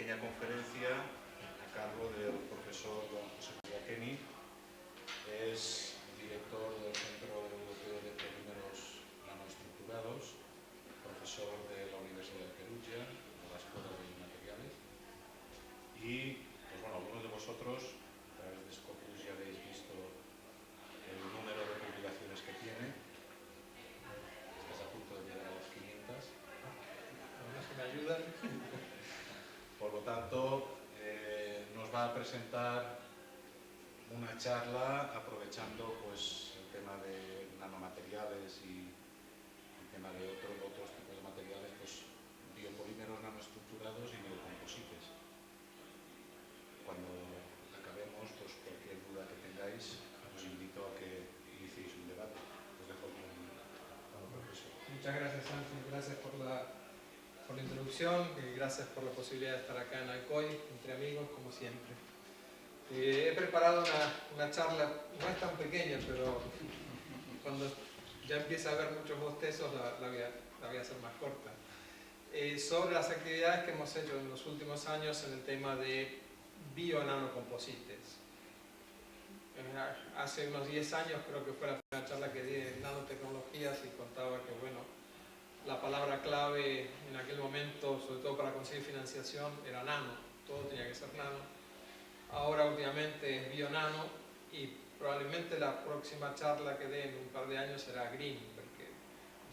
pequeña conferencia a cargo del profesor don José María Kenny. Es director del Centro Europeo de Polímeros Nanoestructurados, profesor de la Universidad de Perugia, de la Escuela de Materiales. Y, pues bueno, algunos de vosotros, a través de Scopus, ya habéis visto el número de publicaciones que tiene. Estás a punto de llegar a las 500. Algunos que me ayudan. Por lo tanto, nos va a presentar una charla aprovechando pues, el tema de nanomateriales y el tema de otros tipos de materiales, pues biopolímeros nanoestructurados y biocomposites. Cuando acabemos, pues cualquier duda que tengáis, os invito a que iniciéis un debate. Os dejo con el profesor. Muchas gracias, Santi. Gracias por la introducción y gracias por la posibilidad de estar acá en Alcoy, entre amigos, como siempre. He preparado una charla, no es tan pequeña, pero cuando ya empieza a haber muchos bostezos la voy a hacer más corta. Sobre las actividades que hemos hecho en los últimos años en el tema de bio-nanocomposites. Hace unos 10 años creo que fue la primera charla que di de nanotecnologías y contaba que, bueno, la palabra clave en aquel momento, sobre todo para conseguir financiación, era nano. Todo tenía que ser nano. Ahora últimamente es bio-nano y probablemente la próxima charla que dé en un par de años será green, porque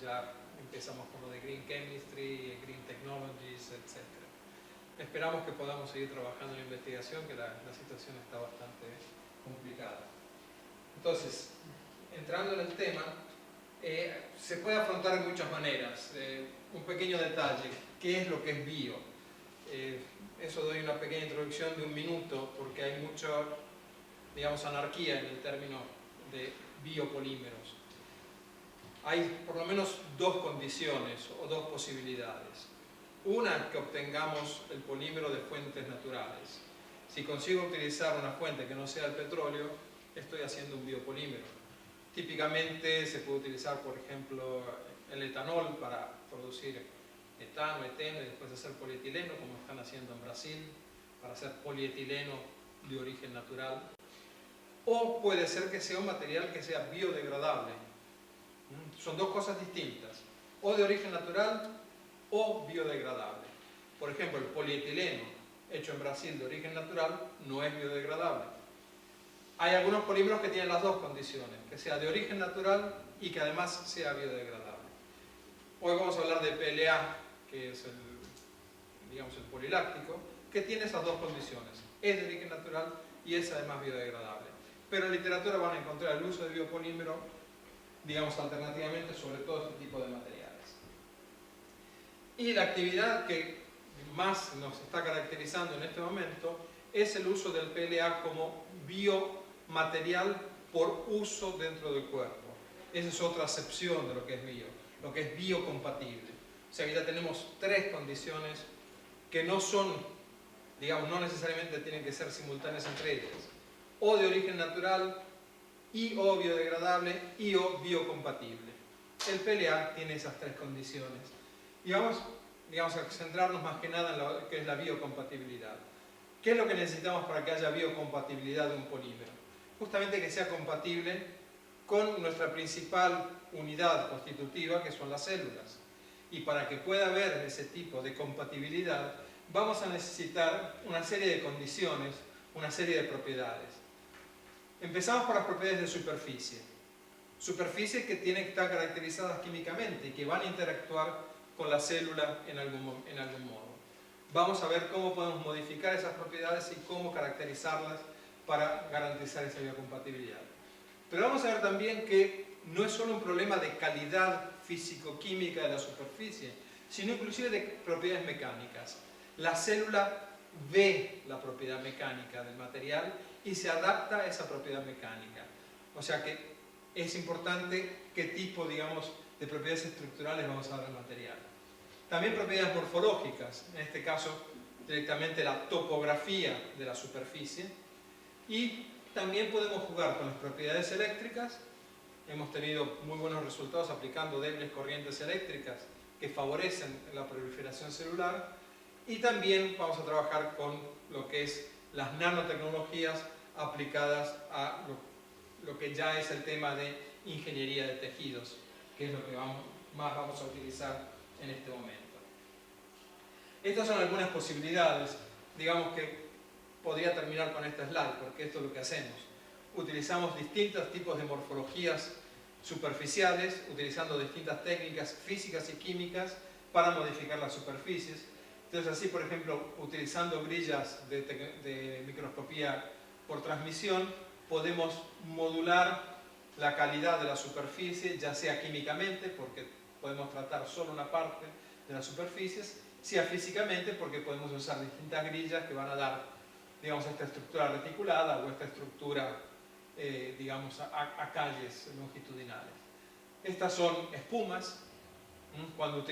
ya empezamos con lo de green chemistry, green technologies, etc. Esperamos que podamos seguir trabajando en la investigación, que la situación está bastante complicada. Entonces, entrando en el tema, se puede afrontar de muchas maneras. Un pequeño detalle, ¿qué es lo que es bio? Eso doy una pequeña introducción de un minuto, porque hay mucha, digamos, anarquía en el término de biopolímeros. Hay por lo menos dos condiciones o dos posibilidades. Una, que obtengamos el polímero de fuentes naturales. Si consigo utilizar una fuente que no sea el petróleo, estoy haciendo un biopolímero. Típicamente se puede utilizar, por ejemplo, el etanol para producir etano, eteno y después hacer polietileno, como están haciendo en Brasil, para hacer polietileno de origen natural. O puede ser que sea un material que sea biodegradable. Son dos cosas distintas, o de origen natural o biodegradable. Por ejemplo, el polietileno hecho en Brasil de origen natural no es biodegradable. Hay algunos polímeros que tienen las dos condiciones, que sea de origen natural y que además sea biodegradable. Hoy vamos a hablar de PLA, que es digamos, el poliláctico, que tiene esas dos condiciones. Es de origen natural y es además biodegradable. Pero en literatura van a encontrar el uso de biopolímero, digamos, alternativamente sobre todo este tipo de materiales. Y la actividad que más nos está caracterizando en este momento es el uso del PLA como biomaterial por uso dentro del cuerpo. Esa es otra acepción de lo que es bio, lo que es biocompatible. O sea que ya tenemos tres condiciones que no son, digamos, no necesariamente tienen que ser simultáneas entre ellas. O de origen natural, y o biodegradable, y o biocompatible. El PLA tiene esas tres condiciones. Y vamos, digamos, a centrarnos más que nada en lo que es la biocompatibilidad. ¿Qué es lo que necesitamos para que haya biocompatibilidad de un polímero? Justamente que sea compatible con nuestra principal unidad constitutiva, que son las células. Y para que pueda haber ese tipo de compatibilidad, vamos a necesitar una serie de condiciones, una serie de propiedades. Empezamos por las propiedades de superficie. Superficies que tienen que estar caracterizadas químicamente y que van a interactuar con la célula en algún modo. Vamos a ver cómo podemos modificar esas propiedades y cómo caracterizarlas para garantizar esa biocompatibilidad. Pero vamos a ver también que no es solo un problema de calidad físico-química de la superficie, sino inclusive de propiedades mecánicas. La célula ve la propiedad mecánica del material y se adapta a esa propiedad mecánica. O sea que es importante qué tipo, digamos, de propiedades estructurales vamos a dar al material. También propiedades morfológicas, en este caso directamente la topografía de la superficie. Y también podemos jugar con las propiedades eléctricas. Hemos tenido muy buenos resultados aplicando débiles corrientes eléctricas que favorecen la proliferación celular. Y también vamos a trabajar con lo que es las nanotecnologías aplicadas a lo que ya es el tema de ingeniería de tejidos, que es lo que más vamos a utilizar en este momento. Estas son algunas posibilidades. Digamos que podría terminar con esta slide, porque esto es lo que hacemos. Utilizamos distintos tipos de morfologías superficiales, utilizando distintas técnicas físicas y químicas para modificar las superficies. Entonces así, por ejemplo, utilizando grillas de microscopía por transmisión, podemos modular la calidad de la superficie, ya sea químicamente, porque podemos tratar solo una parte de las superficies, sea físicamente, porque podemos usar distintas grillas que van a dar, digamos, esta estructura reticulada o esta estructura, digamos, a calles longitudinales. Estas son espumas. Cuando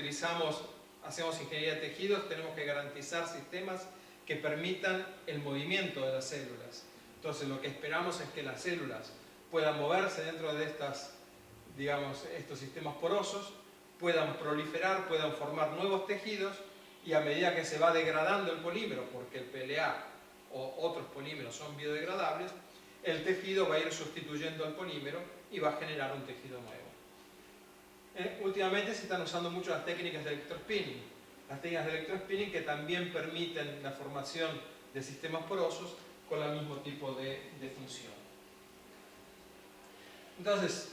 hacemos ingeniería de tejidos, tenemos que garantizar sistemas que permitan el movimiento de las células. Entonces, lo que esperamos es que las células puedan moverse dentro de estos sistemas porosos, puedan proliferar, puedan formar nuevos tejidos, y a medida que se va degradando el polímero, porque el PLA o otros polímeros son biodegradables, el tejido va a ir sustituyendo al polímero y va a generar un tejido nuevo. Últimamente se están usando mucho las técnicas de electrospinning. Las técnicas de electrospinning que también permiten la formación de sistemas porosos con el mismo tipo de función. Entonces,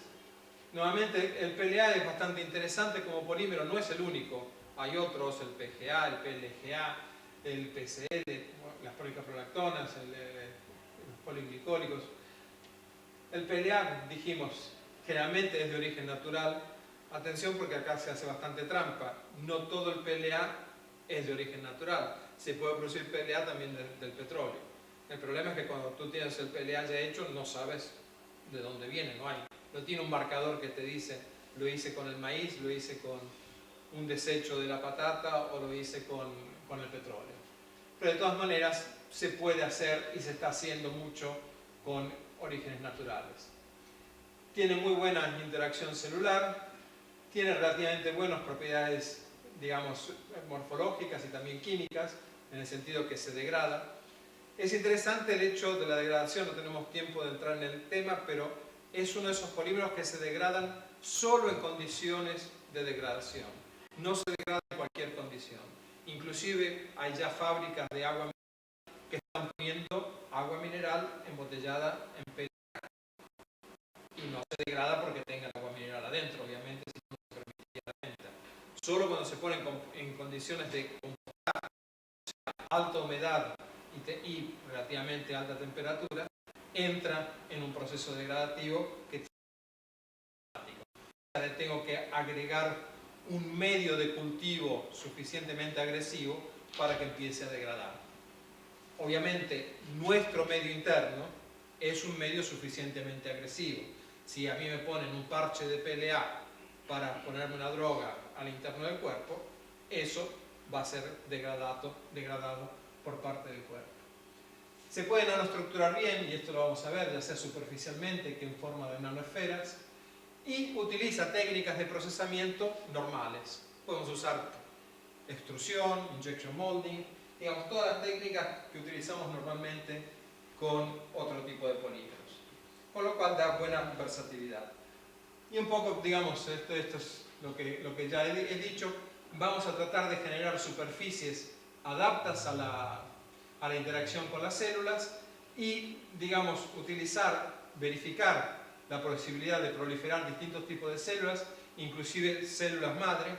nuevamente, el PLA es bastante interesante como polímero, no es el único. Hay otros, el PGA, el PLGA, el PCL, las policaprolactonas, los poliglicólicos. El PLA, dijimos, generalmente es de origen natural. Atención, porque acá se hace bastante trampa. No todo el PLA es de origen natural. Se puede producir PLA también del petróleo. El problema es que cuando tú tienes el PLA ya hecho, no sabes de dónde viene, no tiene un marcador que te dice, lo hice con el maíz, lo hice con un desecho de la patata o lo hice con el petróleo. Pero de todas maneras se puede hacer y se está haciendo mucho con orígenes naturales. Tiene muy buena interacción celular, tiene relativamente buenas propiedades, digamos, morfológicas y también químicas, en el sentido que se degrada. Es interesante el hecho de la degradación, no tenemos tiempo de entrar en el tema, pero es uno de esos polímeros que se degradan solo en condiciones de degradación. No se degrada en cualquier condición. Inclusive hay ya fábricas de agua mineral que están poniendo agua mineral embotellada en PLA y no se degrada porque tenga agua mineral adentro, obviamente, si no se permitiría la venta. Solo cuando se ponen en condiciones de compostar, alta humedad y relativamente alta temperatura, entra en un proceso degradativo que tengo que agregar un medio de cultivo suficientemente agresivo para que empiece a degradar. Obviamente, nuestro medio interno es un medio suficientemente agresivo. Si a mí me ponen un parche de PLA para ponerme una droga al interno del cuerpo, eso va a ser degradado por parte del cuerpo. Se puede nanoestructurar bien, y esto lo vamos a ver, ya sea superficialmente que en forma de nanoesferas, y utiliza técnicas de procesamiento normales. Podemos usar extrusión, injection molding, digamos, todas las técnicas que utilizamos normalmente con otro tipo de polímeros. Con lo cual da buena versatilidad. Y un poco, digamos, esto es lo que ya he dicho, vamos a tratar de generar superficies adaptadas a la interacción con las células y, digamos, verificar la posibilidad de proliferar distintos tipos de células, inclusive células madre,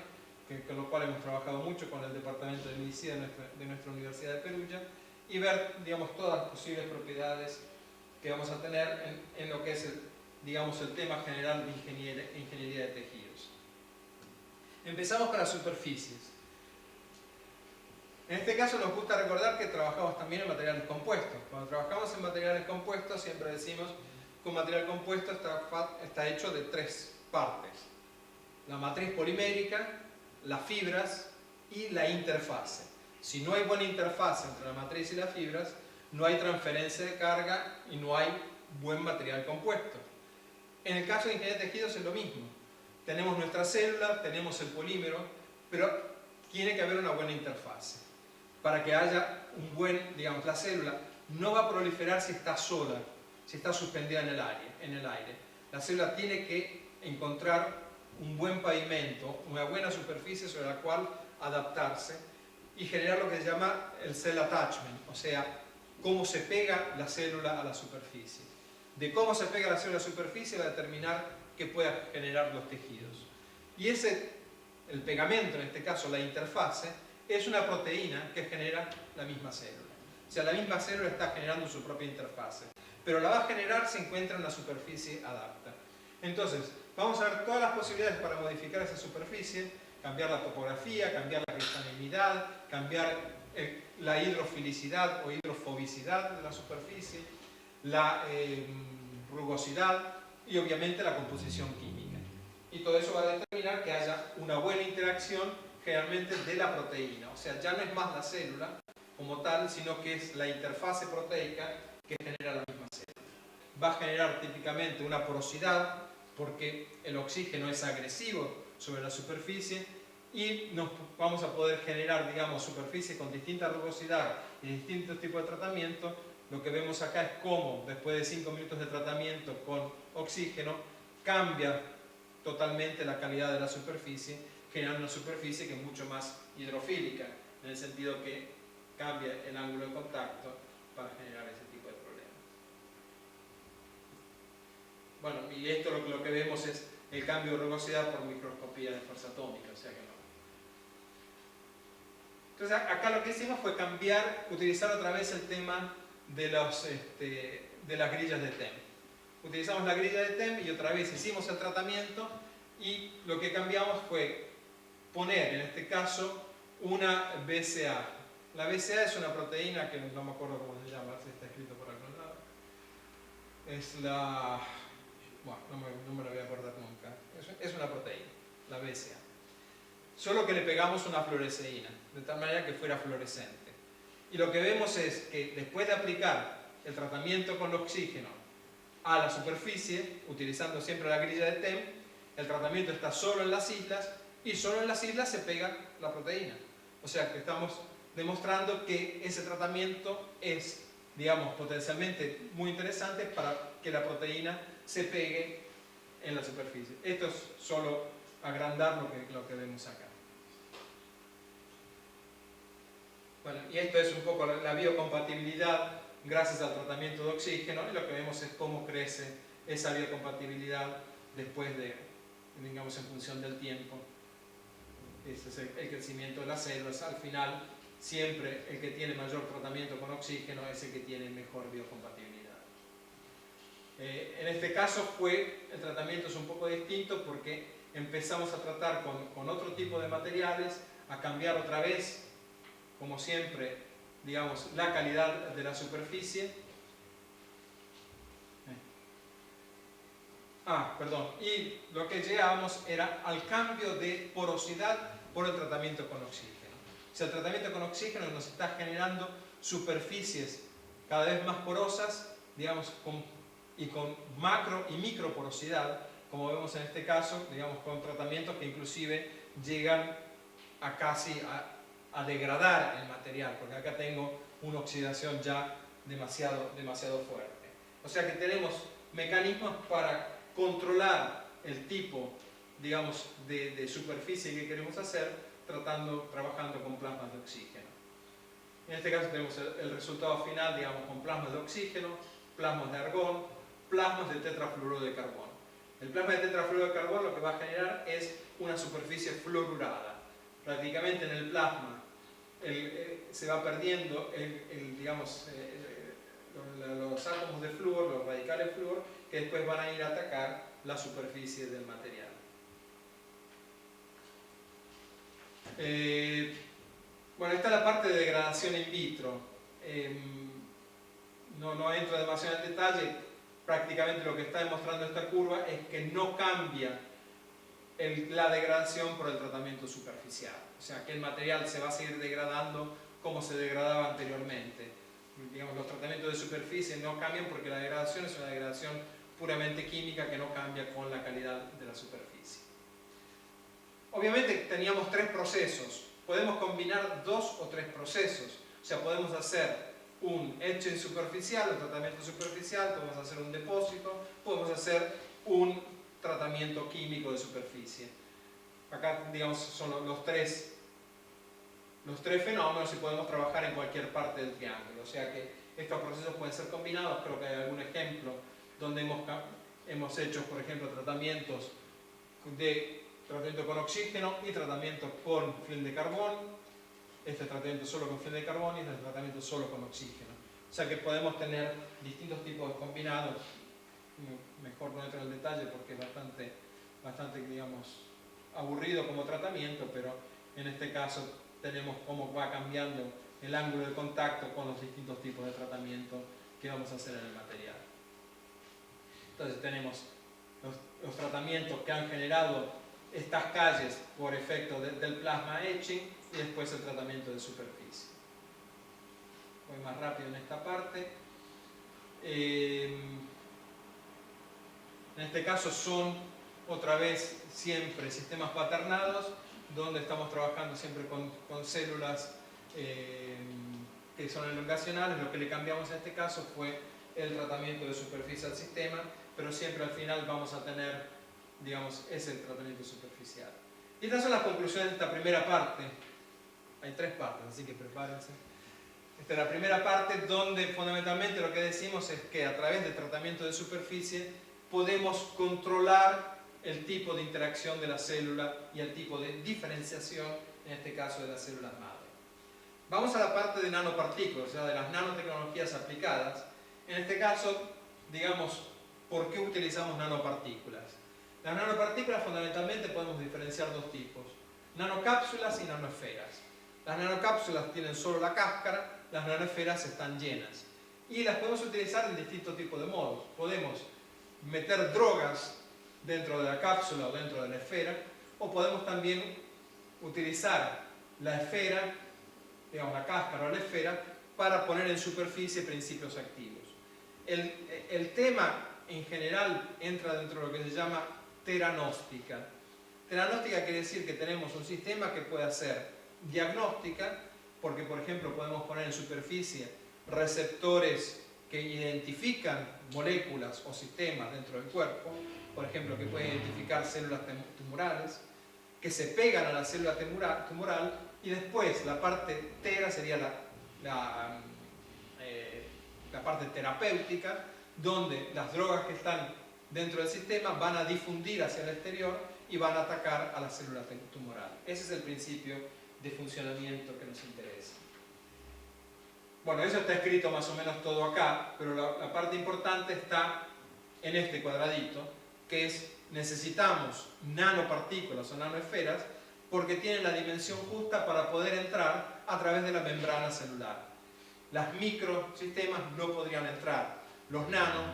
con lo cual hemos trabajado mucho con el Departamento de Medicina de nuestra Universidad de Perugia, y ver, digamos, todas las posibles propiedades que vamos a tener en lo que es el tema general de ingeniería de tejidos. Empezamos con las superficies. En este caso nos gusta recordar que trabajamos también en materiales compuestos. Cuando trabajamos en materiales compuestos siempre decimos que un material compuesto está hecho de tres partes: la matriz polimérica, las fibras y la interfase. Si no hay buena interfase entre la matriz y las fibras, no hay transferencia de carga y no hay buen material compuesto. En el caso de ingeniería de tejidos es lo mismo. Tenemos nuestra célula, tenemos el polímero, pero tiene que haber una buena interfase. para que haya un buen, digamos, la célula no va a proliferar si está sola, si está suspendida en el aire. La célula tiene que encontrar un buen pavimento, una buena superficie sobre la cual adaptarse y generar lo que se llama el cell attachment, o sea, cómo se pega la célula a la superficie. De cómo se pega la célula a la superficie va a determinar qué pueda generar los tejidos. Y el pegamento, en este caso la interfase, es una proteína que genera la misma célula. O sea, la misma célula está generando su propia interfase, pero la va a generar si encuentra una superficie adapta. Entonces, vamos a ver todas las posibilidades para modificar esa superficie, cambiar la topografía, cambiar la cristalinidad, cambiar la hidrofilicidad o hidrofobicidad de la superficie, la rugosidad y obviamente la composición química. Y todo eso va a determinar que haya una buena interacción generalmente de la proteína. O sea, ya no es más la célula como tal, sino que es la interfase proteica que genera la misma célula. Va a generar típicamente una porosidad porque el oxígeno es agresivo sobre la superficie y nos vamos a poder generar, digamos, superficies con distinta rugosidad y distintos tipos de tratamiento. Lo que vemos acá es cómo después de 5 minutos de tratamiento con oxígeno cambia totalmente la calidad de la superficie, generando una superficie que es mucho más hidrofílica, en el sentido que cambia el ángulo de contacto para generar ese tipo de problemas. Bueno, y esto lo que vemos es el cambio de rugosidad por microscopía de fuerza atómica, o sea que no. Entonces acá lo que hicimos fue utilizar otra vez el tema de las grillas de TEM. Utilizamos la grilla de TEM y otra vez hicimos el tratamiento y lo que cambiamos fue poner, en este caso, una BCA. La BCA es una proteína que no me acuerdo cómo se llama, si está escrito por algún lado. Es la... bueno, no me lo voy a acordar nunca. Es una proteína, la BCA. Solo que le pegamos una fluoresceína, de tal manera que fuera fluorescente. Y lo que vemos es que después de aplicar el tratamiento con el oxígeno a la superficie, utilizando siempre la grilla de TEM, el tratamiento está solo en las islas y solo en las islas se pega la proteína. O sea que estamos demostrando que ese tratamiento es, digamos, potencialmente muy interesante para que la proteína se pegue en la superficie. Esto es solo agrandar lo que vemos acá. Bueno, y esto es un poco la biocompatibilidad gracias al tratamiento de oxígeno, y lo que vemos es cómo crece esa biocompatibilidad después de, digamos, en función del tiempo. Este es el crecimiento de las células. Al final, siempre el que tiene mayor tratamiento con oxígeno es el que tiene mejor biocompatibilidad. En este caso el tratamiento es un poco distinto porque empezamos a tratar con otro tipo de materiales, a cambiar otra vez, como siempre, digamos, la calidad de la superficie. Y lo que llegábamos era al cambio de porosidad por el tratamiento con oxígeno. O sea, el tratamiento con oxígeno nos está generando superficies cada vez más porosas, digamos, con macro y micro porosidad, como vemos en este caso, digamos, con tratamientos que inclusive llegan a casi a degradar el material, porque acá tengo una oxidación ya demasiado fuerte. O sea que tenemos mecanismos para controlar el tipo, digamos, de superficie que queremos hacer, trabajando con plasmas de oxígeno. En este caso tenemos el resultado final, digamos, con plasmas de oxígeno, plasmas de argón, plasmas de tetrafluoruro de carbono. El plasma de tetrafluoruro de carbono lo que va a generar es una superficie fluorurada. Prácticamente en el plasma se va perdiendo los átomos de flúor, los radicales de flúor, que después van a ir a atacar la superficie del material. Bueno, esta es la parte de degradación in vitro. No entro demasiado en detalle. Prácticamente lo que está demostrando esta curva es que no cambia la degradación por el tratamiento superficial. O sea, que el material se va a seguir degradando como se degradaba anteriormente. Digamos, los tratamientos de superficie no cambian porque la degradación es una degradación puramente química que no cambia con la calidad de la superficie. Obviamente teníamos tres procesos podemos combinar 2 o 3 procesos. O sea, podemos hacer un etching superficial, un tratamiento superficial, podemos hacer un depósito, podemos hacer un tratamiento químico de superficie. Acá, digamos, son los tres fenómenos y podemos trabajar en cualquier parte del triángulo. O sea que estos procesos pueden ser combinados. Creo que hay algún ejemplo donde hemos hecho, por ejemplo, tratamiento con oxígeno y tratamiento con film de carbón. Este tratamiento solo con film de carbón y este tratamiento solo con oxígeno. O sea que podemos tener distintos tipos de combinados. Mejor no entro en el detalle porque es bastante, digamos, aburrido como tratamiento, pero en este caso tenemos cómo va cambiando el ángulo de contacto con los distintos tipos de tratamiento que vamos a hacer en el material. Entonces tenemos los tratamientos que han generado estas calles por efecto del plasma etching y después el tratamiento de superficie. Voy más rápido en esta parte. En este caso son otra vez siempre sistemas paternados, donde estamos trabajando siempre con células que son elongacionales. Lo que le cambiamos en este caso fue el tratamiento de superficie al sistema, pero siempre al final vamos a tener, digamos, ese tratamiento superficial. Y estas son las conclusiones de esta primera parte. Hay 3 partes, así que prepárense. Esta es la primera parte, donde fundamentalmente lo que decimos es que a través del tratamiento de superficie podemos controlar el tipo de interacción de la célula y el tipo de diferenciación, en este caso de las células madre. Vamos a la parte de nanopartículas, o sea, de las nanotecnologías aplicadas. En este caso, digamos, ¿por qué utilizamos nanopartículas? Las nanopartículas fundamentalmente podemos diferenciar 2 tipos: nanocápsulas y nanoesferas. Las nanocápsulas tienen solo la cáscara, las nanoesferas están llenas. Y las podemos utilizar en distintos tipos de modos. Podemos meter drogas dentro de la cápsula o dentro de la esfera, o podemos también utilizar la esfera, digamos la cáscara o la esfera, para poner en superficie principios activos. El tema en general entra dentro de lo que se llama teranóstica. Teranóstica quiere decir que tenemos un sistema que puede hacer diagnóstica, porque por ejemplo podemos poner en superficie receptores que identifican moléculas o sistemas dentro del cuerpo, por ejemplo que pueden identificar células tumorales, que se pegan a la célula tumoral, y después la parte tera sería la parte terapéutica, donde las drogas que están dentro del sistema van a difundir hacia el exterior y van a atacar a la célula tumoral. Ese es el principio de funcionamiento que nos interesa. Bueno, eso está escrito más o menos todo acá, pero la parte importante está en este cuadradito, que es: necesitamos nanopartículas o nanoesferas porque tienen la dimensión justa para poder entrar a través de la membrana celular. Las microsistemas no podrían entrar. Los nanos,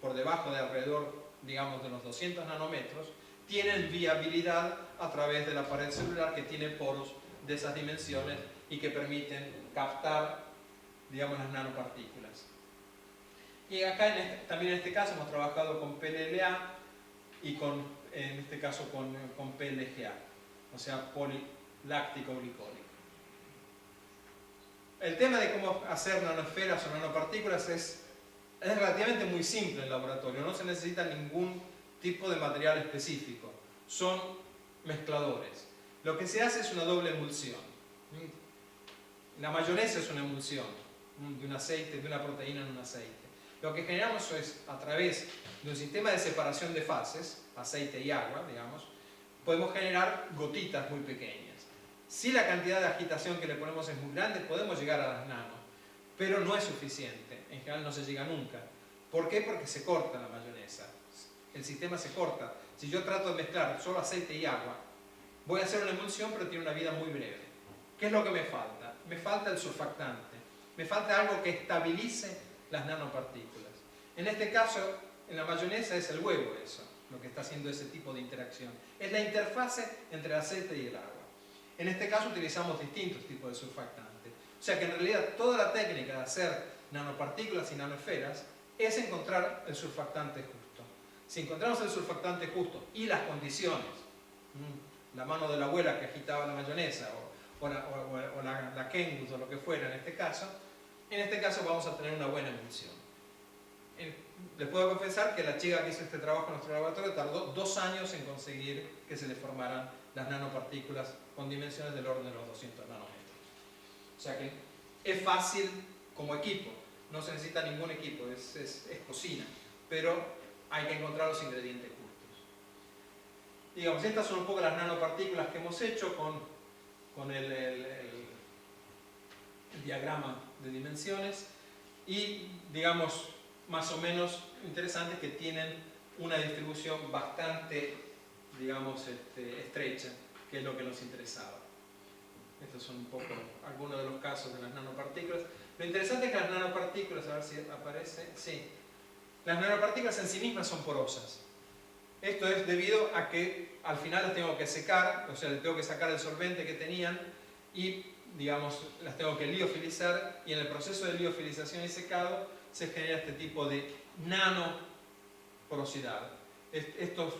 por debajo de alrededor, digamos, de los 200 nanómetros, tienen viabilidad a través de la pared celular, que tiene poros de esas dimensiones y que permiten captar, digamos, las nanopartículas. Y acá también en este caso hemos trabajado con PLLA y en este caso con PLGA, o sea, poliláctico glicólico. El tema de cómo hacer nanoesferas o nanopartículas es relativamente muy simple en el laboratorio. No se necesita ningún tipo de material específico. Son mezcladores. Lo que se hace es una doble emulsión. La mayonesa es una emulsión de un aceite, de una proteína en un aceite. Lo que generamos es, a través de un sistema de separación de fases, aceite y agua, digamos, podemos generar gotitas muy pequeñas. Si la cantidad de agitación que le ponemos es muy grande, podemos llegar a las nanos, pero no es suficiente. En general no se llega nunca. ¿Por qué? Porque se corta la mayonesa. El sistema se corta. Si yo trato de mezclar solo aceite y agua, voy a hacer una emulsión, pero tiene una vida muy breve. ¿Qué es lo que me falta? Me falta el surfactante. Me falta algo que estabilice las nanopartículas. En este caso, en la mayonesa es el huevo eso, lo que está haciendo ese tipo de interacción. Es la interfase entre el aceite y el agua. En este caso utilizamos distintos tipos de surfactante. O sea que en realidad toda la técnica de hacer nanopartículas y nanoesferas es encontrar el surfactante justo. Si encontramos el surfactante justo y las condiciones, la mano de la abuela que agitaba la mayonesa o la Kenwood o lo que fuera en este caso vamos a tener una buena emulsión. Les puedo confesar que la chica que hizo este trabajo en nuestro laboratorio tardó 2 años en conseguir que se le formaran las nanopartículas con dimensiones del orden de los 200 nanómetros. O sea que es fácil como equipo, no se necesita ningún equipo, es cocina, pero hay que encontrar los ingredientes justos. Digamos, estas son un poco las nanopartículas que hemos hecho con el diagrama de dimensiones y, digamos, más o menos interesantes que tienen una distribución bastante, digamos, estrecha, que es lo que nos interesaba. Estos son un poco algunos de los casos de las nanopartículas. Lo interesante es que las nanopartículas, a ver si aparece, sí, las nanopartículas en sí mismas son porosas. Esto es debido a que al final las tengo que secar, o sea, les tengo que sacar el solvente que tenían y, digamos, las tengo que liofilizar, y en el proceso de liofilización y secado se genera este tipo de nanoporosidad. Estos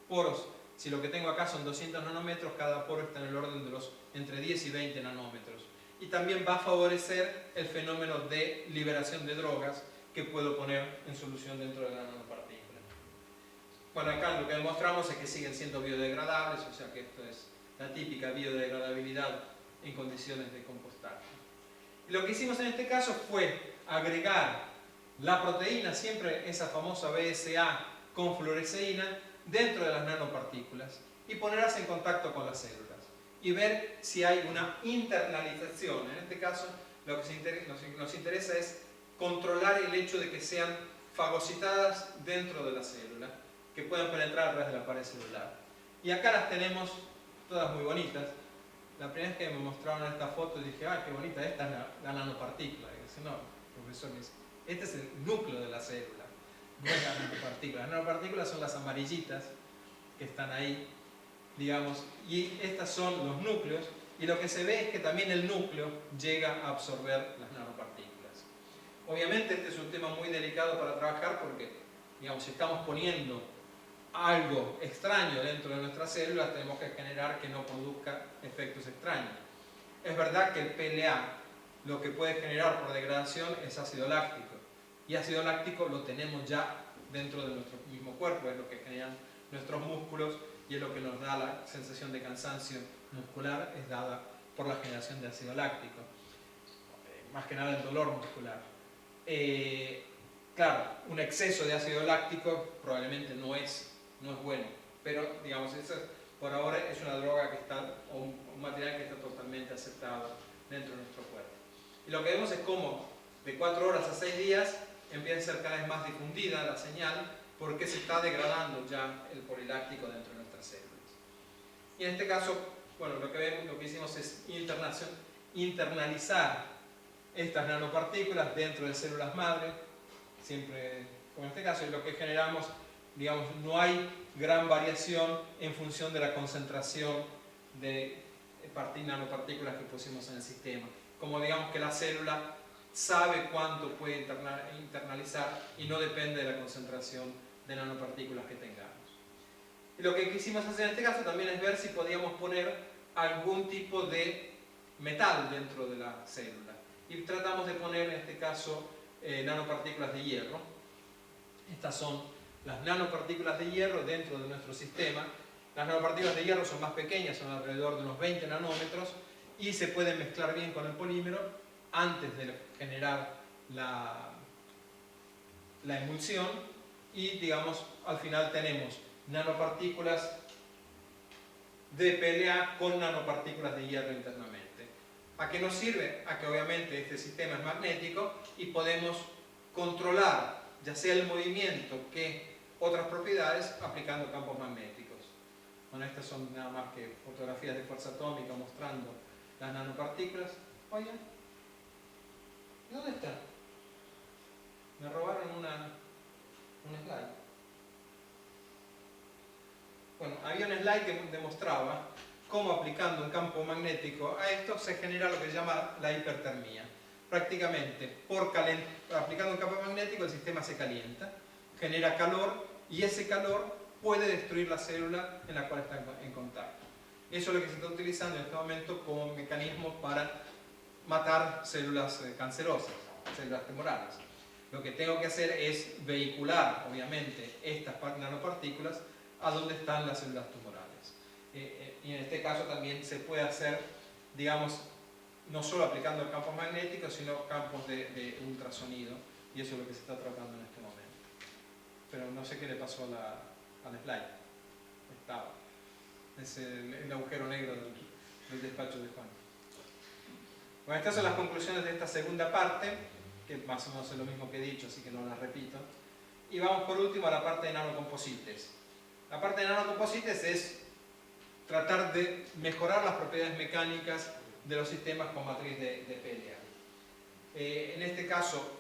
poros, si lo que tengo acá son 200 nanómetros, cada poro está en el orden de los entre 10 y 20 nanómetros. Y también va a favorecer el fenómeno de liberación de drogas que puedo poner en solución dentro de la nanopartícula. Bueno, acá lo que demostramos es que siguen siendo biodegradables, o sea que esto es la típica biodegradabilidad en condiciones de compostaje. Y lo que hicimos en este caso fue agregar la proteína, siempre esa famosa BSA con fluoresceína, dentro de las nanopartículas y ponerlas en contacto con las células y ver si hay una internalización. En este caso, lo que nos interesa es controlar el hecho de que sean fagocitadas dentro de la célula, que puedan penetrar a través de la pared celular. Y acá las tenemos todas muy bonitas. La primera vez que me mostraron esta foto dije, ah, qué bonita, esta es la nanopartícula. Y dice, no, profesor, este es el núcleo de la célula, no es la nanopartícula. Las nanopartículas son las amarillitas que están ahí, digamos, y estas son los núcleos, y lo que se ve es que también el núcleo llega a absorber las nanopartículas. Obviamente este es un tema muy delicado para trabajar porque, digamos, si estamos poniendo algo extraño dentro de nuestras células, tenemos que generar que no produzca efectos extraños. Es verdad que el PLA lo que puede generar por degradación es ácido láctico, y ácido láctico lo tenemos ya dentro de nuestro mismo cuerpo, es lo que generan nuestros músculos y es lo que nos da la sensación de cansancio muscular, es dada por la generación de ácido láctico, más que nada el dolor muscular. Claro, un exceso de ácido láctico probablemente no es bueno, pero digamos, eso por ahora es una droga que está, o un material que está totalmente aceptado dentro de nuestro cuerpo. Y lo que vemos es cómo de 4 horas a 6 días empieza a ser cada vez más difundida la señal, porque se está degradando ya el poliláctico dentro de nuestras células. Y en este caso, bueno, lo que hicimos es internalizar estas nanopartículas dentro de células madre, siempre como en este caso, y lo que generamos, digamos, no hay gran variación en función de la concentración de nanopartículas que pusimos en el sistema. Como digamos que la célula sabe cuánto puede internalizar y no depende de la concentración de nanopartículas que tengamos. Y lo que quisimos hacer en este caso también es ver si podíamos poner algún tipo de metal dentro de la célula. Y tratamos de poner en este caso nanopartículas de hierro. Estas son las nanopartículas de hierro dentro de nuestro sistema. Las nanopartículas de hierro son más pequeñas, son alrededor de unos 20 nanómetros y se pueden mezclar bien con el polímero antes de generar la emulsión, y digamos al final tenemos nanopartículas de PLA con nanopartículas de hierro internamente. ¿A qué nos sirve? A que obviamente este sistema es magnético y podemos controlar ya sea el movimiento que otras propiedades aplicando campos magnéticos. Bueno, estas son nada más que fotografías de fuerza atómica mostrando las nanopartículas. Oigan, ¿dónde está? Me robaron un slide. Bueno, había un slide que demostraba cómo aplicando un campo magnético a esto se genera lo que se llama la hipertermia. Prácticamente, aplicando un campo magnético el sistema se calienta, genera calor y ese calor puede destruir la célula en la cual está en contacto. Eso es lo que se está utilizando en este momento como mecanismo para matar células cancerosas, células tumorales. Lo que tengo que hacer es vehicular, obviamente, estas nanopartículas a donde están las células tumorales. Y en este caso también se puede hacer, digamos, no solo aplicando campos magnéticos, sino campos de ultrasonido, y eso es lo que se está tratando en este momento. Pero no sé qué le pasó al slide. Estaba. Es el agujero negro del despacho de Juan. Bueno, estas son las conclusiones de esta segunda parte, que más o menos es lo mismo que he dicho, así que no las repito. Y vamos por último a la parte de nanocomposites. La parte de nanocomposites es tratar de mejorar las propiedades mecánicas de los sistemas con matriz de PLA. En este caso,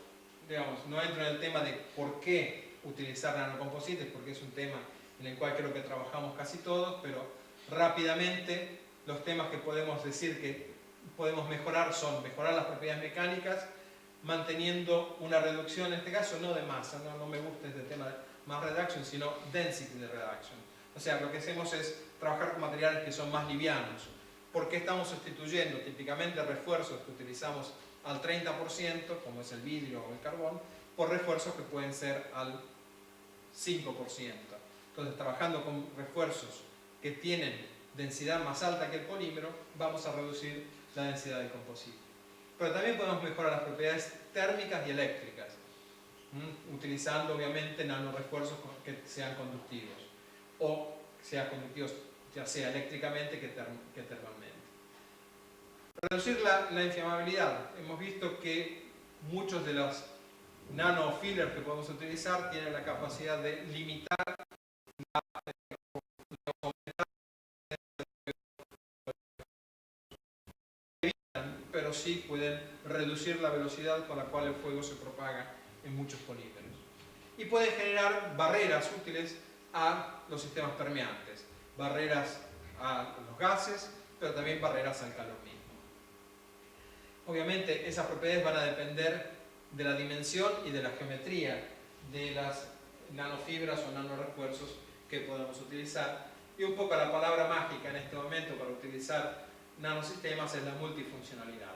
digamos, no entro en el tema de por qué utilizar nanocomposites, porque es un tema en el cual creo que trabajamos casi todos, pero rápidamente los temas que podemos decir que podemos mejorar son mejorar las propiedades mecánicas, manteniendo una reducción, en este caso no de masa, no me gusta este tema de mass reduction, sino density de reduction. O sea, lo que hacemos es trabajar con materiales que son más livianos. ¿Por qué estamos sustituyendo típicamente refuerzos que utilizamos al 30%, como es el vidrio o el carbón, por refuerzos que pueden ser al 5%? Entonces, trabajando con refuerzos que tienen densidad más alta que el polímero, vamos a reducir la densidad del composite. Pero también podemos mejorar las propiedades térmicas y eléctricas, utilizando obviamente nanorefuerzos que sean conductivos, o sean conductivos ya sea eléctricamente que termalmente. Reducir la inflamabilidad. Hemos visto que muchos de los nanofillers que podemos utilizar tienen la capacidad de limitar pero sí pueden reducir la velocidad con la cual el fuego se propaga en muchos polímeros. Y pueden generar barreras útiles a los sistemas permeantes, barreras a los gases, pero también barreras al calor mismo. Obviamente esas propiedades van a depender de la dimensión y de la geometría de las nanofibras o nanorefuerzos que podemos utilizar. Y un poco la palabra mágica en este momento para utilizar nanosistemas es la multifuncionalidad.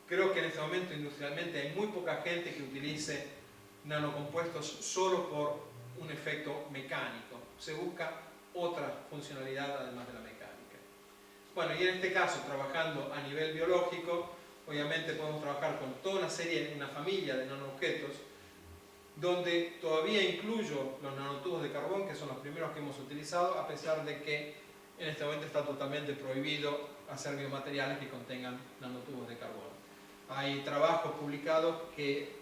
Creo que en este momento industrialmente hay muy poca gente que utilice nanocompuestos solo por un efecto mecánico. Se busca otra funcionalidad además de la mecánica. Bueno, y en este caso, trabajando a nivel biológico, obviamente podemos trabajar con toda una serie, una familia de nanoobjetos, donde todavía incluyo los nanotubos de carbón, que son los primeros que hemos utilizado, a pesar de que en este momento está totalmente prohibido hacer biomateriales que contengan nanotubos de carbón. Hay trabajos publicados que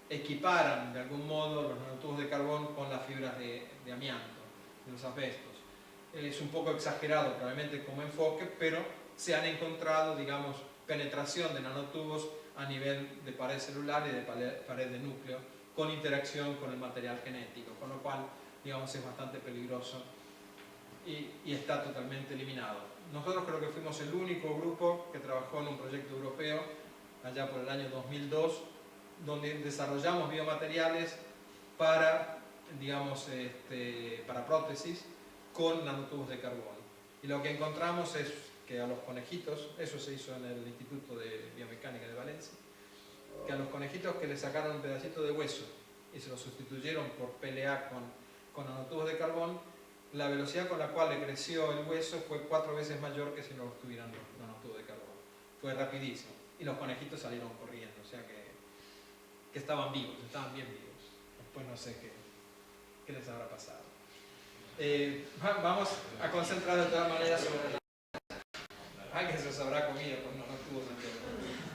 equiparan de algún modo los nanotubos de carbón con las fibras de amianto, de los asbestos. Es un poco exagerado probablemente como enfoque, pero se han encontrado, digamos, penetración de nanotubos a nivel de pared celular y de pared de núcleo, con interacción con el material genético, con lo cual, digamos, es bastante peligroso y está totalmente eliminado. Nosotros creo que fuimos el único grupo que trabajó en un proyecto europeo allá por el año 2002, donde desarrollamos biomateriales para, digamos, para prótesis con nanotubos de carbón. Y lo que encontramos es que a los conejitos, eso se hizo en el Instituto de Biomecánica de Valencia, que a los conejitos que le sacaron un pedacito de hueso y se lo sustituyeron por PLA con nanotubos de carbón, la velocidad con la cual le creció el hueso fue 4 veces mayor que si no tuvieran los nanotubos de carbón. Fue rapidísimo. Y los conejitos salieron corriendo, o sea que estaban vivos, estaban bien vivos. Después no sé qué les habrá pasado. Vamos a concentrar de todas maneras sobre que se los habrá comido con nanotubos de carbón.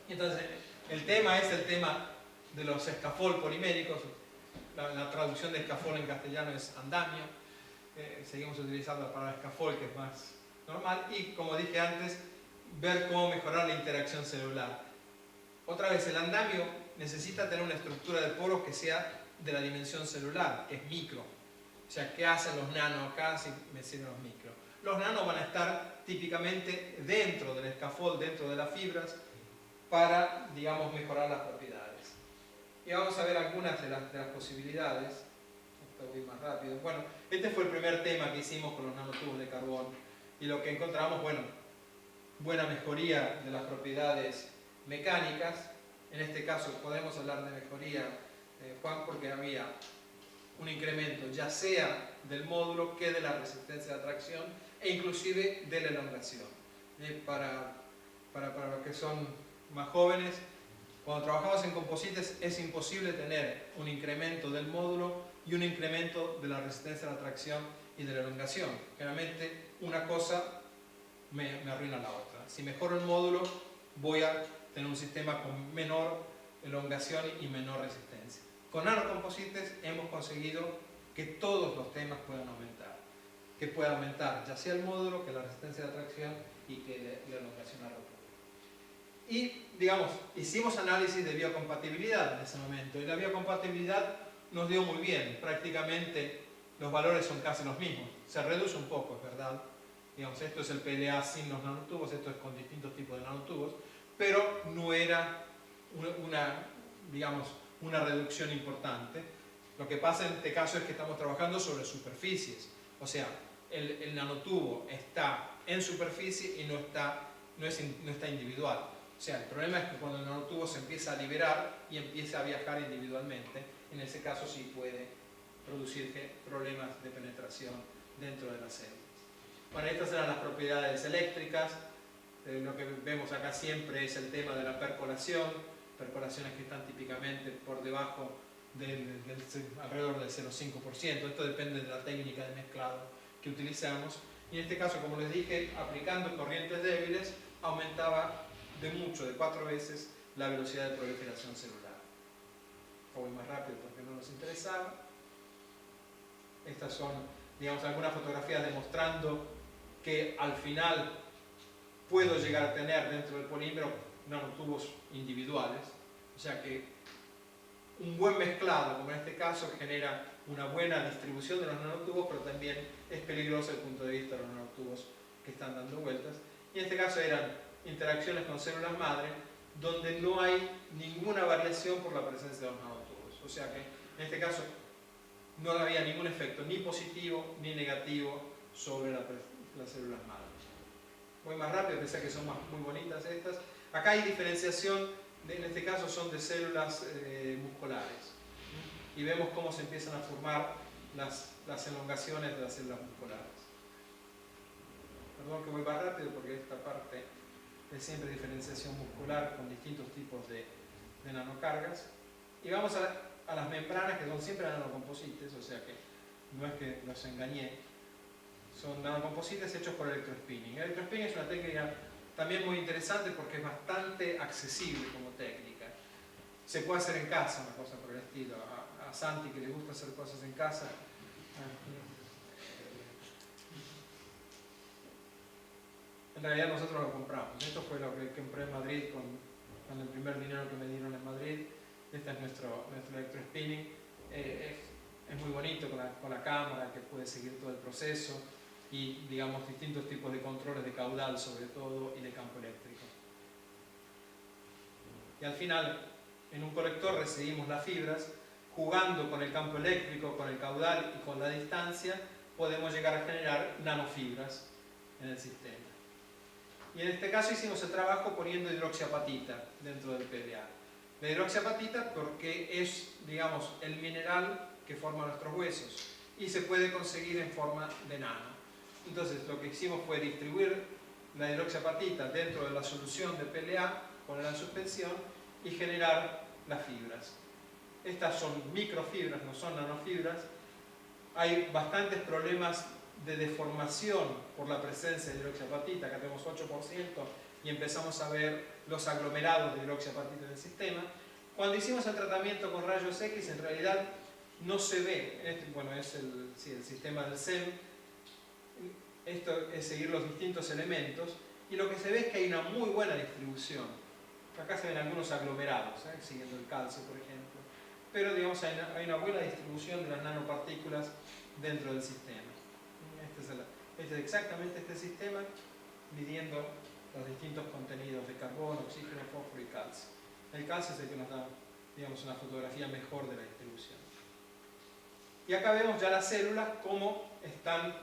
Entonces, el tema es el tema de los scaffold poliméricos. La traducción de scaffold en castellano es andamio. Seguimos utilizando la palabra scaffold, que es más normal. Y como dije antes, ver cómo mejorar la interacción celular. Otra vez, el andamio necesita tener una estructura de poros que sea de la dimensión celular, que es micro. O sea, ¿qué hacen los nanos acá si me sirven los micro? Los nanos van a estar típicamente dentro del scaffold, dentro de las fibras, para, digamos, mejorar las propiedades. Y vamos a ver algunas de las posibilidades. voy más rápido. Bueno, este fue el primer tema que hicimos con los nanotubos de carbón. Y lo que encontramos, bueno, buena mejoría de las propiedades mecánicas. En este caso podemos hablar de mejoría, Juan, porque había un incremento ya sea del módulo que de la resistencia de atracción e inclusive de la elongación. Para los que son más jóvenes, cuando trabajamos en composites es imposible tener un incremento del módulo y un incremento de la resistencia de atracción y de la elongación. Generalmente una cosa me arruina la otra. Si mejoro el módulo, voy a tener un sistema con menor elongación y menor resistencia. Con nanocomposites hemos conseguido que todos los temas puedan aumentar. Que pueda aumentar ya sea el módulo, que la resistencia de atracción y que la elongación a rotura. Y, digamos, hicimos análisis de biocompatibilidad en ese momento. Y la biocompatibilidad nos dio muy bien. Prácticamente los valores son casi los mismos. Se reduce un poco, es verdad. Digamos, esto es el PLA sin los nanotubos, esto es con distintos tipos de nanotubos, pero no era una reducción importante. Lo que pasa en este caso es que estamos trabajando sobre superficies, o sea, el nanotubo está en superficie y no está individual. O sea, el problema es que cuando el nanotubo se empieza a liberar y empieza a viajar individualmente, en ese caso sí puede producir problemas de penetración dentro de la célula. Bueno, estas eran las propiedades eléctricas. Lo que vemos acá siempre es el tema de la percolación, percolaciones que están típicamente por debajo alrededor del 0,5%. Esto depende de la técnica de mezclado que utilizamos. Y en este caso, como les dije, aplicando corrientes débiles, aumentaba de 4 veces la velocidad de proliferación celular. Voy más rápido porque no nos interesaba. Estas son, digamos, algunas fotografías demostrando que al final puedo llegar a tener dentro del polímero nanotubos individuales, o sea que un buen mezclado, como en este caso, genera una buena distribución de los nanotubos, pero también es peligroso desde el punto de vista de los nanotubos que están dando vueltas. Y en este caso eran interacciones con células madre, donde no hay ninguna variación por la presencia de los nanotubos, o sea que en este caso no había ningún efecto ni positivo ni negativo sobre las células madre. Voy más rápido, pensé que son muy bonitas estas. Acá hay diferenciación, en este caso son de células musculares. Y vemos cómo se empiezan a formar las elongaciones de las células musculares. Perdón que voy más rápido porque esta parte es siempre diferenciación muscular con distintos tipos de nanocargas. Y vamos a las membranas, que son siempre nanocomposites, o sea que no es que los engañé. Son nanocomposites hechos por electrospinning. El electrospinning es una técnica también muy interesante porque es bastante accesible como técnica. Se puede hacer en casa, una cosa por el estilo. A Santi, que le gusta hacer cosas en casa. En realidad nosotros lo compramos. Esto fue lo que compré en Madrid con el primer dinero que me dieron en Madrid. Este es nuestro electrospinning. Es muy bonito con la cámara que puede seguir todo el proceso y, digamos, distintos tipos de controles de caudal sobre todo y de campo eléctrico. Y al final, en un colector recibimos las fibras, jugando con el campo eléctrico, con el caudal y con la distancia, podemos llegar a generar nanofibras en el sistema. Y en este caso hicimos el trabajo poniendo hidroxiapatita dentro del PLA. La hidroxiapatita porque es, digamos, el mineral que forma nuestros huesos y se puede conseguir en forma de nano. Entonces lo que hicimos fue distribuir la hidroxiapatita dentro de la solución de PLA, ponerla en suspensión y generar las fibras. Estas son microfibras, no son nanofibras. Hay bastantes problemas de deformación por la presencia de hidroxiapatita, acá tenemos 8%, y empezamos a ver los aglomerados de hidroxiapatita en el sistema. Cuando hicimos el tratamiento con rayos X, en realidad no se ve, bueno, es el sistema del SEM, esto es seguir los distintos elementos, y lo que se ve es que hay una muy buena distribución. Acá se ven algunos aglomerados, siguiendo el calcio, por ejemplo, pero digamos hay una buena distribución de las nanopartículas dentro del sistema. Este es exactamente este sistema, midiendo los distintos contenidos de carbono, oxígeno, fósforo y calcio. El calcio es el que nos da, digamos, una fotografía mejor de la distribución. Y acá vemos ya las células como están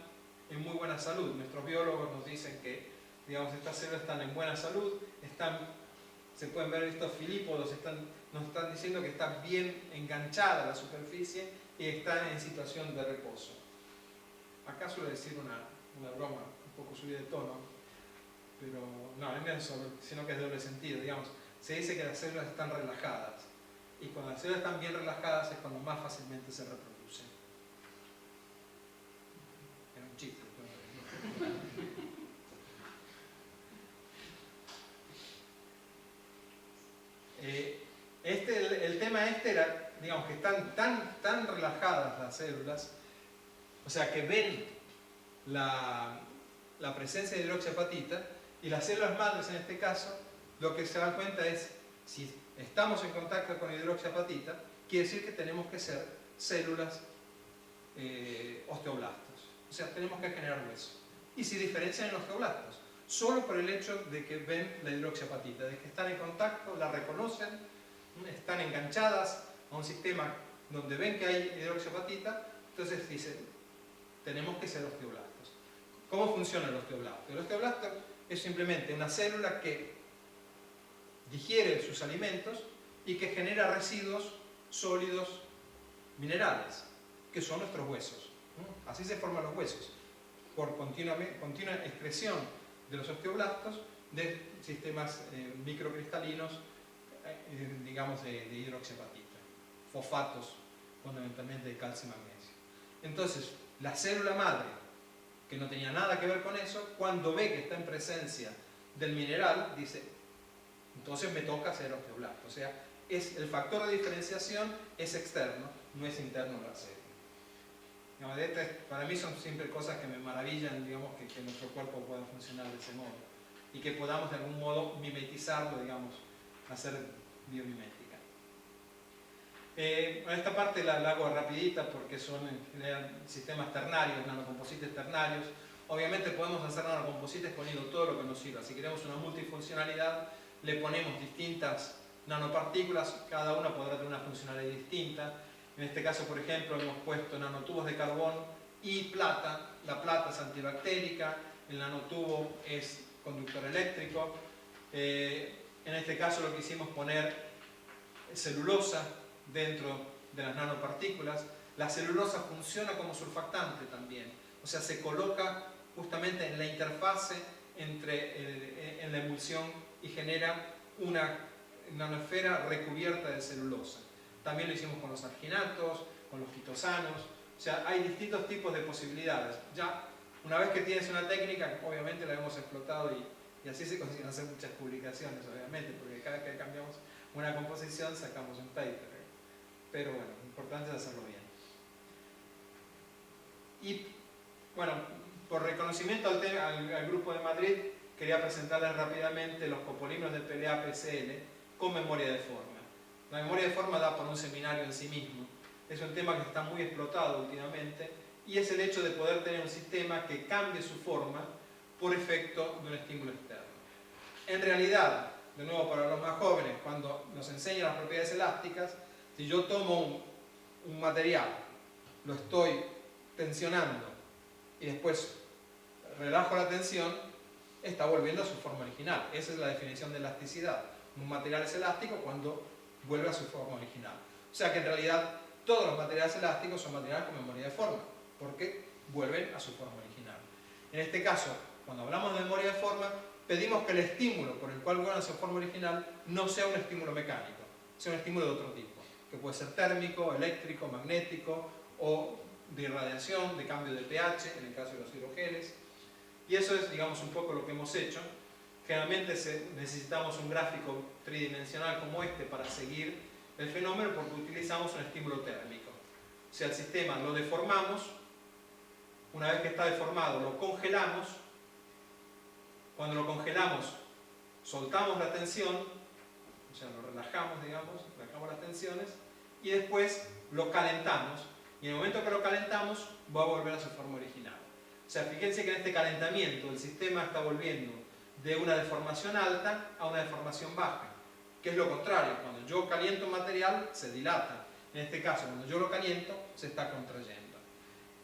en muy buena salud. Nuestros biólogos nos dicen que, digamos, estas células están en buena salud, se pueden ver estos filípodos, nos están diciendo que está bien enganchada a la superficie y están en situación de reposo. Acá suelo decir una broma, un poco subida de tono, pero no es eso, sino que es de doble sentido, digamos. Se dice que las células están relajadas, y cuando las células están bien relajadas es cuando más fácilmente se reproducen. Era un chiste. El tema era, digamos, que están tan relajadas las células, o sea, que ven la presencia de hidroxiapatita, y las células madres en este caso, lo que se dan cuenta es, si estamos en contacto con hidroxiapatita, quiere decir que tenemos que ser células osteoblastos, o sea, tenemos que generar hueso. Y se diferencian en osteoblastos, solo por el hecho de que ven la hidroxiapatita, de que están en contacto, la reconocen, están enganchadas a un sistema donde ven que hay hidroxiapatita, entonces dicen, tenemos que ser osteoblastos. ¿Cómo funciona el osteoblasto? El osteoblasto es simplemente una célula que digiere sus alimentos y que genera residuos sólidos minerales, que son nuestros huesos. Así se forman los huesos, por continua excreción de los osteoblastos de sistemas microcristalinos, digamos, de hidroxiapatita, fosfatos fundamentalmente de calcio y magnesio. Entonces, la célula madre, que no tenía nada que ver con eso, cuando ve que está en presencia del mineral, dice, entonces me toca hacer osteoblasto. O sea, el factor de diferenciación es externo, no es interno a la célula. Digamos, para mí son siempre cosas que me maravillan, digamos, que nuestro cuerpo pueda funcionar de ese modo y que podamos de algún modo mimetizarlo, digamos, hacer biomimética. Esta parte la hago rapidita porque son en general sistemas ternarios, nanocomposites ternarios. Obviamente podemos hacer nanocomposites poniendo todo lo que nos sirva. Si queremos una multifuncionalidad, le ponemos distintas nanopartículas, cada una podrá tener una funcionalidad distinta. En este caso, por ejemplo, hemos puesto nanotubos de carbón y plata. La plata es antibactérica, el nanotubo es conductor eléctrico. En este caso lo que hicimos es poner celulosa dentro de las nanopartículas. La celulosa funciona como surfactante también, o sea, se coloca justamente en la interfase en la emulsión y genera una nanosfera recubierta de celulosa. También lo hicimos con los arginatos, con los quitosanos, o sea, hay distintos tipos de posibilidades. Ya, una vez que tienes una técnica, obviamente la hemos explotado y así se consiguen hacer muchas publicaciones, obviamente, porque cada vez que cambiamos una composición sacamos un paper. Pero bueno, lo importante es hacerlo bien. Y bueno, por reconocimiento al Grupo de Madrid, quería presentarles rápidamente los copolímeros de PLA-PCL con memoria de forma. La memoria de forma da por un seminario en sí mismo. Es un tema que está muy explotado últimamente y es el hecho de poder tener un sistema que cambie su forma por efecto de un estímulo externo. En realidad, de nuevo para los más jóvenes, cuando nos enseñan las propiedades elásticas, si yo tomo un material, lo estoy tensionando y después relajo la tensión, está volviendo a su forma original. Esa es la definición de elasticidad. Un material es elástico cuando vuelve a su forma original. O sea que en realidad todos los materiales elásticos son materiales con memoria de forma, porque vuelven a su forma original. En este caso, cuando hablamos de memoria de forma, pedimos que el estímulo por el cual vuelve a su forma original no sea un estímulo mecánico, sea un estímulo de otro tipo, que puede ser térmico, eléctrico, magnético o de irradiación, de cambio de pH, en el caso de los hidrogeles. Y eso es, digamos, un poco lo que hemos hecho. Generalmente necesitamos un gráfico tridimensional como este para seguir el fenómeno porque utilizamos un estímulo térmico. O sea, el sistema lo deformamos, una vez que está deformado lo congelamos, cuando lo congelamos soltamos la tensión, o sea, lo relajamos, digamos, relajamos las tensiones y después lo calentamos y en el momento que lo calentamos va a volver a su forma original. O sea, fíjense que en este calentamiento el sistema está volviendo de una deformación alta a una deformación baja, que es lo contrario. Cuando yo caliento un material se dilata En este caso, cuando yo lo caliento, se está contrayendo.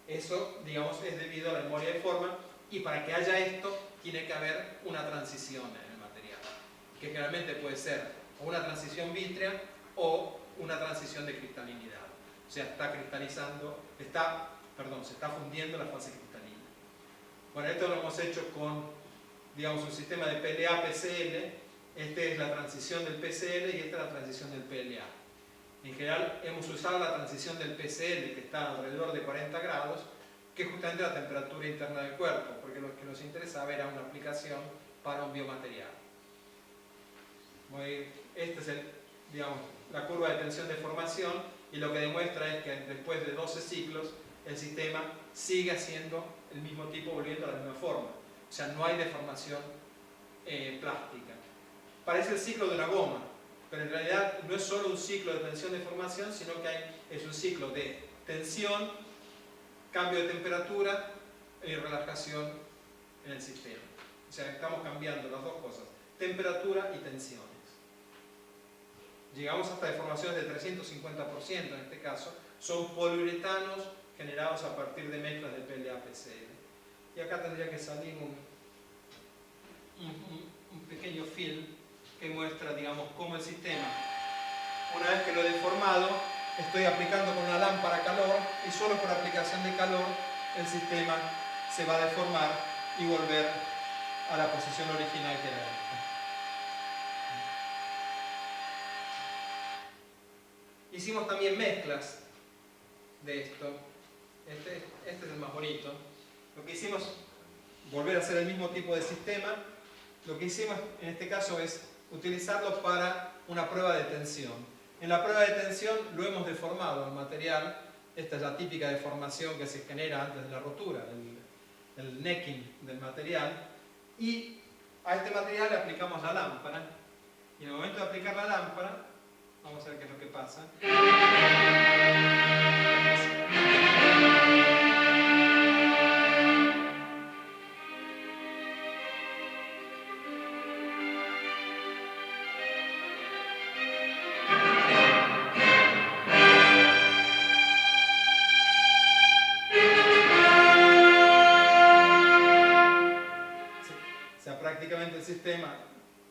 Eso, digamos, es debido a la memoria de forma, y para que haya esto, tiene que haber una transición en el material, que generalmente puede ser o una transición vítrea o una transición de cristalinidad. O sea, está cristalizando, se está fundiendo la fase cristalina. Bueno, esto lo hemos hecho con, digamos, un sistema de PLA-PCl. Esta es la transición del PCl y esta es la transición del PLA. En general hemos usado la transición del PCl, que está alrededor de 40 grados, que es justamente la temperatura interna del cuerpo, porque lo que nos interesaba era una aplicación para un biomaterial. Esta es digamos, la curva de tensión de formación, y lo que demuestra es que después de 12 ciclos el sistema sigue haciendo el mismo tipo, volviendo a la misma forma. O sea, no hay deformación plástica. Parece el ciclo de una goma, pero en realidad no es solo un ciclo de tensión de formación, sino que es un ciclo de tensión, cambio de temperatura y relajación en el sistema. O sea, estamos cambiando las dos cosas, temperatura y tensiones. Llegamos hasta deformaciones del 350% en este caso. Son poliuretanos generados a partir de mezclas de PLA-PCl. Y acá tendría que salir un pequeño film que muestra, digamos, cómo el sistema, una vez que lo he deformado, estoy aplicando con una lámpara calor, y solo por aplicación de calor el sistema se va a deformar y volver a la posición original que era esta. Hicimos también mezclas de esto. Este es el más bonito. Lo que hicimos, volver a hacer el mismo tipo de sistema. Lo que hicimos en este caso es utilizarlo para una prueba de tensión. En la prueba de tensión lo hemos deformado el material. Esta es la típica deformación que se genera antes de la rotura, el necking del material. Y a este material le aplicamos la lámpara. Y en el momento de aplicar la lámpara, vamos a ver qué es lo que pasa. O sea, prácticamente el sistema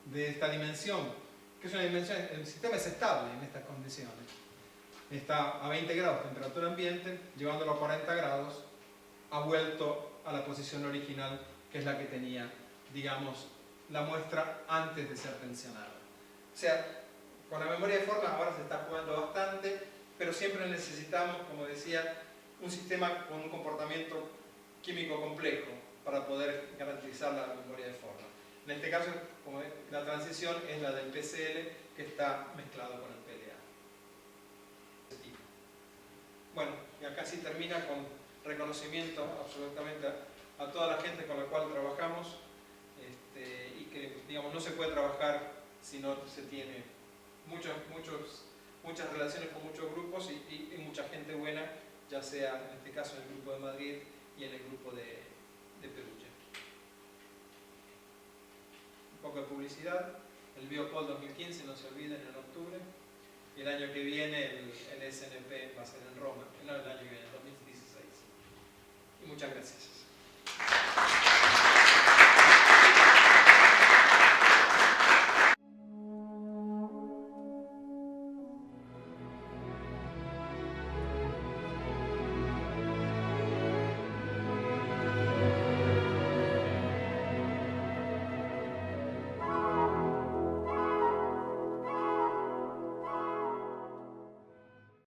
de esta dimensión, que es una dimensión, el sistema es estable en estas condiciones. Está a 20 grados de temperatura ambiente, llevándolo a 40 grados, ha vuelto a la posición original, que es la que tenía, digamos, la muestra antes de ser tensionada. O sea, con la memoria de forma ahora se está jugando bastante, pero siempre necesitamos, como decía, un sistema con un comportamiento químico complejo para poder garantizar la memoria de forma. En este caso, como la transición es la del PCl, que está mezclado con el PLA. Bueno, y acá sí termina con reconocimiento absolutamente a toda la gente con la cual trabajamos, y que, digamos, no se puede trabajar si no se tiene muchas relaciones con muchos grupos y mucha gente buena, ya sea en este caso en el grupo de Madrid y en el grupo de Perugia. Un poco de publicidad. El Biopol 2015, no se olviden, en octubre. Y el año que viene el SNP va a ser en Roma. No, el año que viene, 2016. Y muchas gracias.